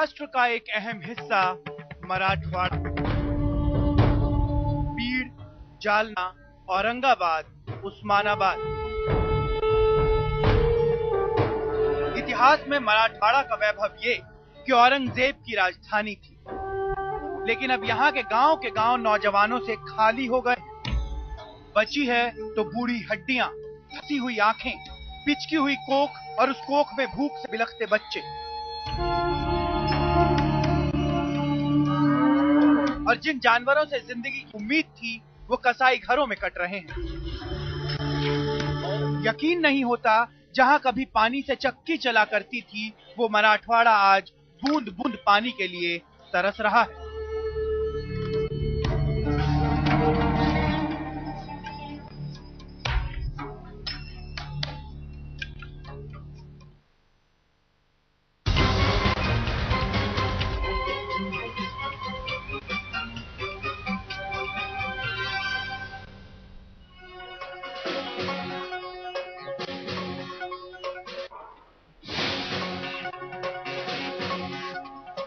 महाराष्ट्र का एक अहम हिस्सा मराठवाड़ा, बीड़, जालना, औरंगाबाद, उस्मानाबाद। इतिहास में मराठवाड़ा का वैभव ये कि औरंगजेब की राजधानी थी, लेकिन अब यहाँ के गांव नौजवानों से खाली हो गए। बची है तो बूढ़ी हड्डियां, फंसी हुई आंखें, पिचकी हुई कोख और उस कोख में भूख से बिलखते बच्चे। और जिन जानवरों से जिंदगी की उम्मीद थी वो कसाई घरों में कट रहे हैं। यकीन नहीं होता, जहां कभी पानी से चक्की चला करती थी वो मराठवाड़ा आज बूंद बूंद पानी के लिए तरस रहा है।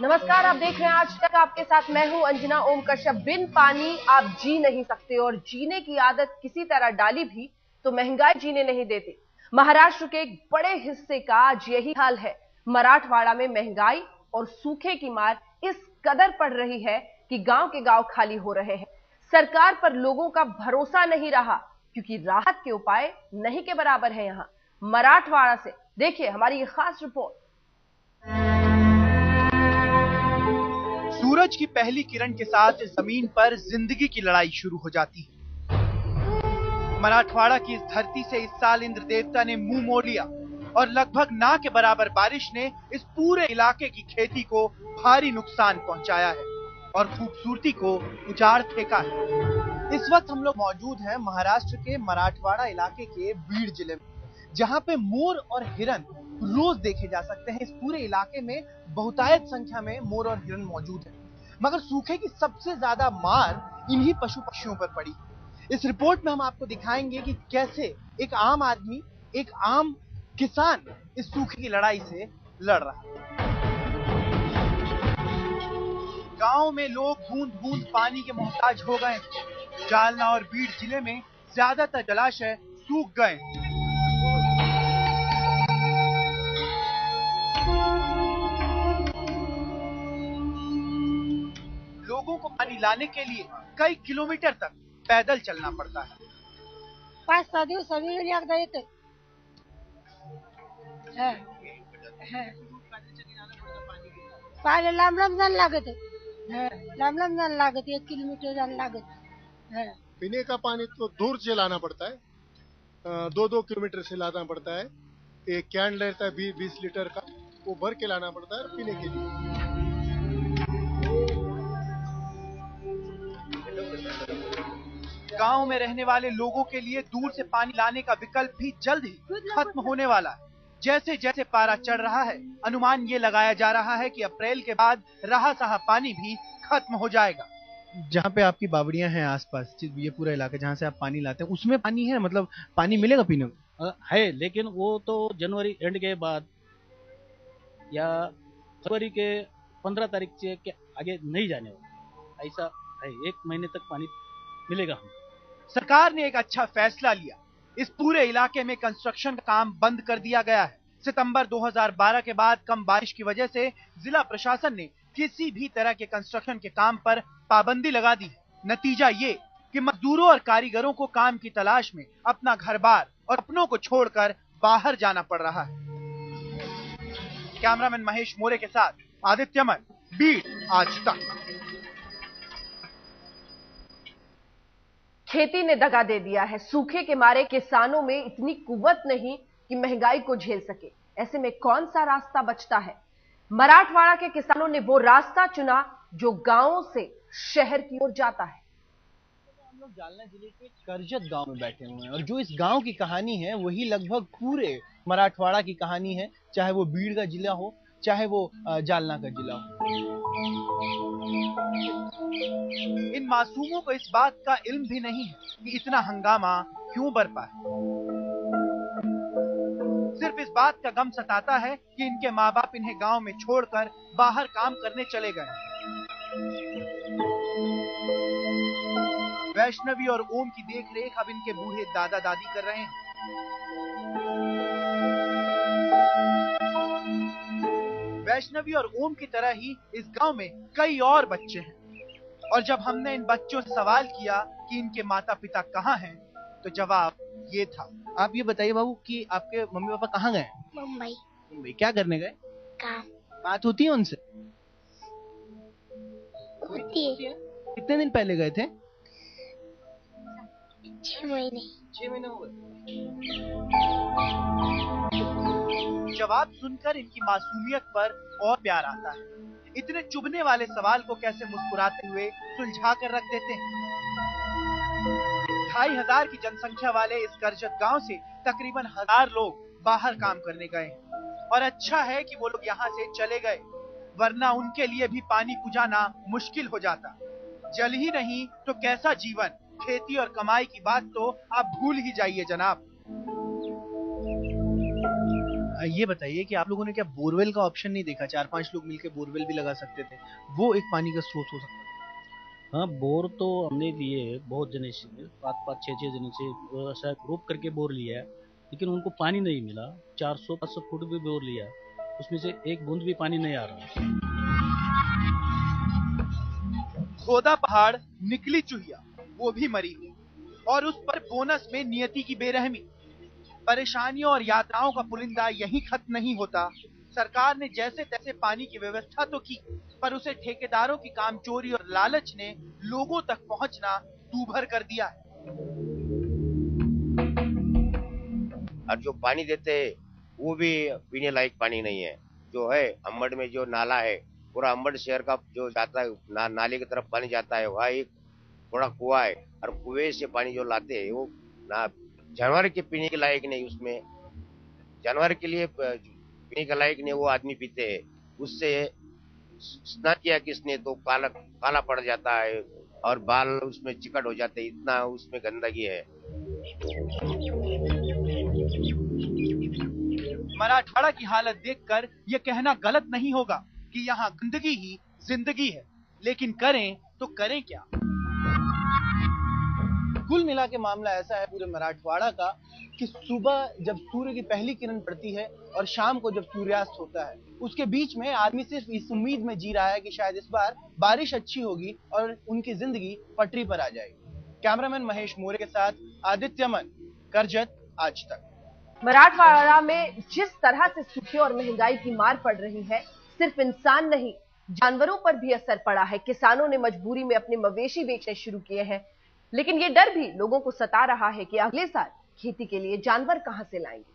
नमस्कार, आप देख रहे हैं आज तक। आपके साथ मैं हूं अंजना ओम कश्यप। बिन पानी आप जी नहीं सकते और जीने की आदत किसी तरह डाली भी तो महंगाई जीने नहीं देती। महाराष्ट्र के एक बड़े हिस्से का आज यही हाल है। मराठवाड़ा में महंगाई और सूखे की मार इस कदर पड़ रही है कि गांव के गांव खाली हो रहे हैं। सरकार पर लोगों का भरोसा नहीं रहा क्योंकि राहत के उपाय नहीं के बराबर है। यहां मराठवाड़ा से देखिए हमारी ये खास रिपोर्ट। सूरज की पहली किरण के साथ जमीन पर जिंदगी की लड़ाई शुरू हो जाती है। मराठवाड़ा की इस धरती से इस साल इंद्र देवता ने मुंह मोड़ लिया और लगभग ना के बराबर बारिश ने इस पूरे इलाके की खेती को भारी नुकसान पहुंचाया है और खूबसूरती को उजाड़ फेंका है। इस वक्त हम लोग मौजूद हैं महाराष्ट्र के मराठवाड़ा इलाके के बीड़ जिले में, जहां पे मोर और हिरन रोज देखे जा सकते हैं। इस पूरे इलाके में बहुतायत संख्या में मोर और हिरन मौजूद हैं, मगर सूखे की सबसे ज्यादा मार इन्हीं पशु पक्षियों पर पड़ी। इस रिपोर्ट में हम आपको दिखाएंगे कि कैसे एक आम आदमी, एक आम किसान इस सूखे की लड़ाई से लड़ रहा है। गांव में लोग बूंद बूंद पानी के मोहताज हो गए। जालना और बीड़ जिले में ज्यादातर जलाशय सूख गए। लोगों को पानी लाने के लिए कई किलोमीटर तक पैदल चलना पड़ता है। 5-6 दिवस एकदा येते. पाणी लांब लांब जायला लागत. लांब लांब जायला लागत, 1 किलोमीटर जायला लागत. पीने का पानी तो दूर से लाना पड़ता है, 2-2 किलोमीटर से लाना पड़ता है। एक कैन रहता है 20 लीटर का, वो भर के लाना पड़ता है पीने के लिए। गांव में रहने वाले लोगों के लिए दूर से पानी लाने का विकल्प भी जल्द ही खत्म होने वाला है। जैसे जैसे पारा चढ़ रहा है, अनुमान ये लगाया जा रहा है कि अप्रैल के बाद रहा सहा पानी भी खत्म हो जाएगा। जहाँ पे आपकी बावड़ियां हैं आसपास, ये पूरा इलाका जहाँ से आप पानी लाते हैं, उसमें पानी है? मतलब पानी मिलेगा पीने को? है, लेकिन वो तो जनवरी एंड के बाद या फरवरी के 15 तारीख से के आगे नहीं जाने वाला, ऐसा है। 1 महीने तक पानी मिलेगा। हम सरकार ने एक अच्छा फैसला लिया। इस पूरे इलाके में कंस्ट्रक्शन का काम बंद कर दिया गया है। सितंबर 2012 के बाद कम बारिश की वजह से जिला प्रशासन ने किसी भी तरह के कंस्ट्रक्शन के काम पर पाबंदी लगा दी है। नतीजा ये कि मजदूरों और कारीगरों को काम की तलाश में अपना घर-बार और अपनों को छोड़कर बाहर जाना पड़ रहा है। कैमरामैन महेश मोरे के साथ आदित्य अमर, बीड़ आज तक। खेती ने दगा दे दिया है। सूखे के मारे किसानों में इतनी कुव्वत नहीं कि महंगाई को झेल सके। ऐसे में कौन सा रास्ता बचता है? मराठवाड़ा के किसानों ने वो रास्ता चुना जो गांवों से शहर की ओर जाता है। हम लोग जालना जिले के करजत गांव में बैठे हुए हैं और जो इस गांव की कहानी है वही लगभग पूरे मराठवाड़ा की कहानी है, चाहे वो बीड़ का जिला हो, चाहे वो जालना का जिला हो। इन मासूमों को इस बात का इल्म भी नहीं है कि इतना हंगामा क्यों बरपा है। सिर्फ सिर्फ इस बात का गम सताता है कि इनके माँ बाप इन्हें गांव में छोड़कर बाहर काम करने चले गए। वैष्णवी और ओम की देखरेख अब इनके बूढ़े दादा दादी कर रहे हैं। वैष्णवी और ओम की तरह ही इस गांव में कई और बच्चे हैं, और जब हमने इन बच्चों से सवाल किया कि इनके माता पिता कहाँ हैं, तो जवाब ये था। आप ये बताइए बाबू कि आपके मम्मी पापा कहाँ गए? मुंबई मुंबई। क्या करने गए? काम बात होती है उनसे? होती है। कितने दिन पहले गए थे? 6 महीने। 6 महीने हो गए। जवाब सुनकर इनकी मासूमियत पर और प्यार आता है। इतने चुभने वाले सवाल को कैसे मुस्कुराते हुए सुलझा कर रख देते हैं। 2500 की जनसंख्या वाले इस करजत गांव से तकरीबन 1000 लोग बाहर काम करने गए हैं, और अच्छा है कि वो लोग यहाँ से चले गए, वरना उनके लिए भी पानी पुजाना मुश्किल हो जाता। जल ही नहीं तो कैसा जीवन, खेती और कमाई की बात तो आप भूल ही जाइए जनाब। ये बताइए कि आप लोगों ने क्या बोरवेल का ऑप्शन नहीं देखा? 4-5 लोग मिलकर बोरवेल भी लगा सकते थे, वो एक पानी का स्रोत हो सकता था। हाँ, बोर तो हमने लिए बहुत जने से, 5-5, 6-6 जने से ऐसा ग्रुप करके बोर लिया है, लेकिन उनको पानी नहीं मिला। 400-500 फुट भी बोर लिया, उसमें से एक बूंद भी पानी नहीं आ रहा। खोदा पहाड़ निकली चुहिया, वो भी मरी हुई, और उस पर बोनस में नियति की बेरहमी। परेशानियों और यात्राओं का पुलिंदा यहीं खत्म नहीं होता। सरकार ने जैसे तैसे पानी की व्यवस्था तो की, पर उसे ठेकेदारों की कामचोरी और लालच ने लोगों तक पहुंचना दूभर कर दिया है। और जो पानी देते हैं वो भी पीने लायक पानी नहीं है। जो है अम्बड़ में जो नाला है, पूरा अम्बड़ शहर का जो जाता है नाले की तरफ पानी जाता है, वहाँ एक बड़ा कुआं है, और कुएं से पानी जो लाते हैं वो ना जानवर के पीने के लायक नहीं, उसमें जानवर के लिए पीने के लायक नहीं, वो आदमी पीते हैं। उससे स्नान किया किसने तो काला काला पड़ जाता है और बाल उसमें चिकट हो जाते हैं, इतना उसमें गंदगी है। मराठवाड़ा की हालत देखकर यह कहना गलत नहीं होगा कि यहाँ गंदगी ही जिंदगी है, लेकिन करें तो करें क्या? कुल मिला के मामला ऐसा है पूरे मराठवाड़ा का कि सुबह जब सूर्य की पहली किरण पड़ती है और शाम को जब सूर्यास्त होता है, उसके बीच में आदमी सिर्फ इस उम्मीद में जी रहा है कि शायद इस बार बारिश अच्छी होगी और उनकी जिंदगी पटरी पर आ जाएगी। कैमरामैन महेश मोरे के साथ आदित्य मन, करजत, आज तक। मराठवाड़ा में जिस तरह से सूखे और महंगाई की मार पड़ रही है, सिर्फ इंसान नहीं जानवरों पर भी असर पड़ा है। किसानों ने मजबूरी में अपने मवेशी बेचने शुरू किए हैं, लेकिन ये डर भी लोगों को सता रहा है कि अगले साल खेती के लिए जानवर कहां से लाएंगे।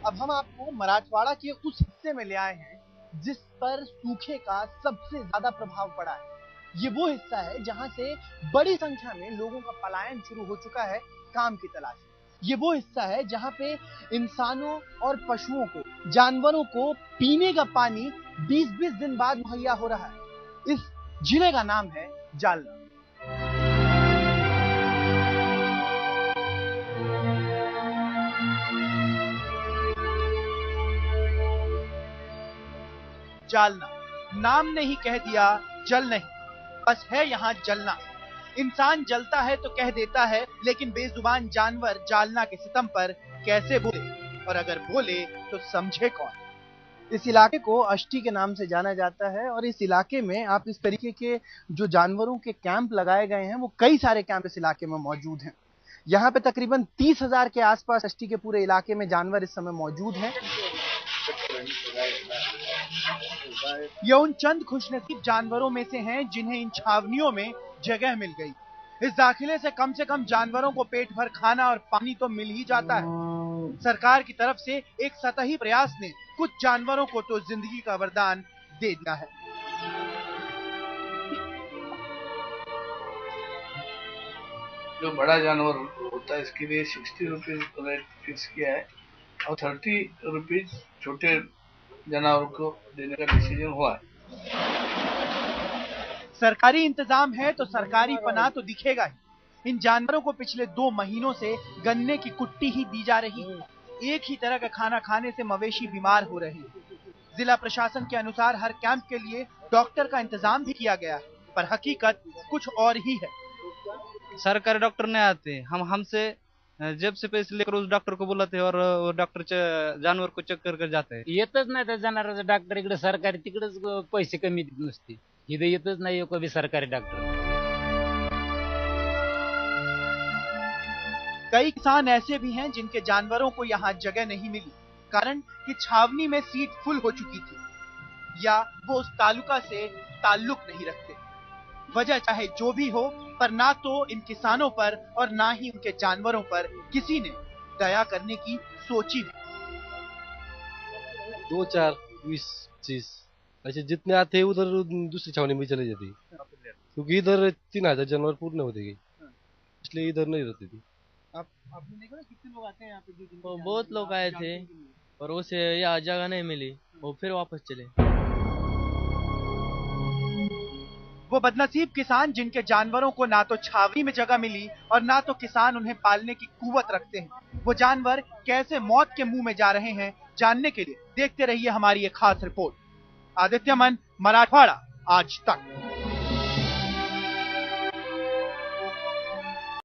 अब हम आपको मराठवाड़ा के उस हिस्से में ले आए हैं जिस पर सूखे का सबसे ज्यादा प्रभाव पड़ा है। ये वो हिस्सा है जहां से बड़ी संख्या में लोगों का पलायन शुरू हो चुका है काम की तलाश में। ये वो हिस्सा है जहां पे इंसानों और पशुओं को, जानवरों को पीने का पानी 20-20 दिन बाद मुहैया हो रहा है। इस जिले का नाम है जालना। जालना, नाम ने ही कह दिया जल नहीं, बस है यहाँ जलना। इंसान जलता है तो कह देता है, लेकिन बेजुबान जानवर जालना के सितम पर कैसे बोले, और अगर बोले तो समझे कौन? इस इलाके को अष्टी के नाम से जाना जाता है, और इस इलाके में आप इस तरीके के जो जानवरों के कैंप लगाए गए हैं, वो कई सारे कैंप इस इलाके में मौजूद हैं। यहाँ पे तकरीबन 30,000 के आसपास अष्टी के पूरे इलाके में जानवर इस समय मौजूद हैं। ये उन चंद खुशनसीब जानवरों में से हैं जिन्हें इन छावनियों में जगह मिल गई। इस दाखिले से कम जानवरों को पेट भर खाना और पानी तो मिल ही जाता है। सरकार की तरफ से एक सतही प्रयास ने कुछ जानवरों को तो जिंदगी का वरदान दे दिया है। जो बड़ा जानवर होता है इसके लिए 60 रुपीज रेट फिक्स किया है, और 30 रुपीज छोटे जानवर को देने का डिसीजन हुआ है। सरकारी इंतजाम है तो सरकारी पनाह तो दिखेगा ही। इन जानवरों को पिछले 2 महीनों से गन्ने की कुट्टी ही दी जा रही है। एक ही तरह का खाना खाने से मवेशी बीमार हो रहे हैं। जिला प्रशासन के अनुसार हर कैंप के लिए डॉक्टर का इंतजाम भी किया गया है, पर हकीकत कुछ और ही है। सरकारी डॉक्टर नहीं आते, हमसे जेब से पैसे लेकर उस डॉक्टर को बुलाते हैं और वो डॉक्टर जानवर को चेक कर जाते हैं। येतच नाही त्या जनावरांचा डॉक्टर इकडे सरकारी, तिकडेच पैसे कमी नुसते, इथे येतच नाही कोणी सरकारी डॉक्टर। कई किसान ऐसे भी हैं जिनके जानवरों को यहाँ जगह नहीं मिली, कारण कि छावनी में सीट फुल हो चुकी थी या वो उस तालुका से ताल्लुक नहीं रखते। वजह चाहे जो भी हो, पर ना तो इन किसानों पर और ना ही उनके जानवरों पर किसी ने दया करने की सोची भी। 2, 4, 20, 25 ऐसे जितने आते हैं उधर दूसरी छावनी में चले जाती, क्योंकि इधर 3000 जानवर पूर्ण होते गए, इसलिए इधर नहीं रहती थी। आपने देखा ना कितने लोग आते हैं यहाँ पे? तो बहुत लोग आए थे और उसे यहाँ जगह नहीं मिली, वो फिर वापस चले। वो बदनसीब किसान जिनके जानवरों को ना तो छावनी में जगह मिली और ना तो किसान उन्हें पालने की कुव्वत रखते हैं, वो जानवर कैसे मौत के मुंह में जा रहे हैं, जानने के लिए देखते रहिए हमारी ये खास रिपोर्ट। आदित्य मन, मराठवाड़ा आज तक।